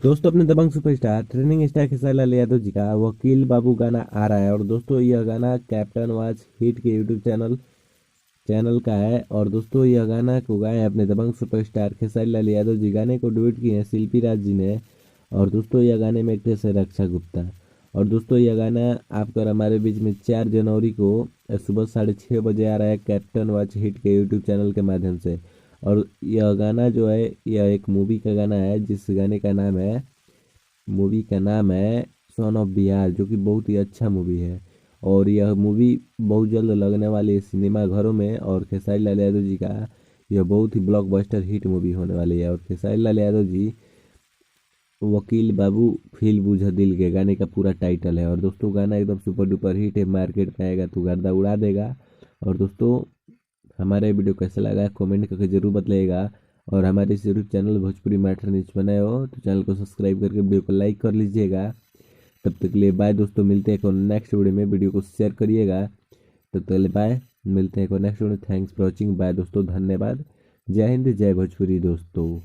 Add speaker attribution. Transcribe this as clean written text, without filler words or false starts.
Speaker 1: दोस्तों अपने दबंग superstar training star Khesari Lal Yadav ji का वकील बाबू गाना आ रहा है। और दोस्तों यह गाना कैप्टन वाच हिट के यूट्यूब चैनल का है। और दोस्तों यह गाना को गाए हैं अपने दबंग सुपरस्टार खेसारी लाल यादव जी। गाने को डुएट किए हैं शिल्पी राज जी ने। और दोस्तों यह गाने में एक्ट्रेस है रक्षा गुप्ता। और दोस्तों यह गाना आपको और हमारे बीच में 4 जनवरी को सुबह 6:30 बजे आ रहा है कैप्टन वॉच हिट के यूट्यूब चैनल के माध्यम से। और यह गाना जो है यह एक मूवी का गाना है, जिस गाने का नाम है मूवी का नाम है सन ऑफ बिहार, जो कि बहुत ही अच्छा मूवी है। और यह मूवी बहुत जल्द लगने वाली है सिनेमा घरों में। और खेसारी लाल यादव जी का यह बहुत ही ब्लॉकबस्टर हिट मूवी होने वाली है। और खेसारी लाल यादव जी वकील बाबू फील बुझा दिल के गाने का पूरा टाइटल है। और दोस्तों गाना एकदम सुपर डुपर हिट है, मार्केट में आएगा तो गर्दा उड़ा देगा। और दोस्तों हमारा वीडियो कैसा लगा कमेंट करके जरूर बताइएगा। और हमारे इस YouTube channel Bhojpuri matter news बनाए हो तो चैनल को सब्सक्राइब करके वीडियो को लाइक कर लीजिएगा। तब तक के लिए बाय दोस्तों, मिलते हैं एक और नेक्स्ट वीडियो में। वीडियो को शेयर करिएगा। तब तक के लिए बाय, मिलते हैं एक और next video. Thanks for watching, bye दोस्तों, धन्यवाद। जय हिंद, जय भोजपुरी दोस्तों।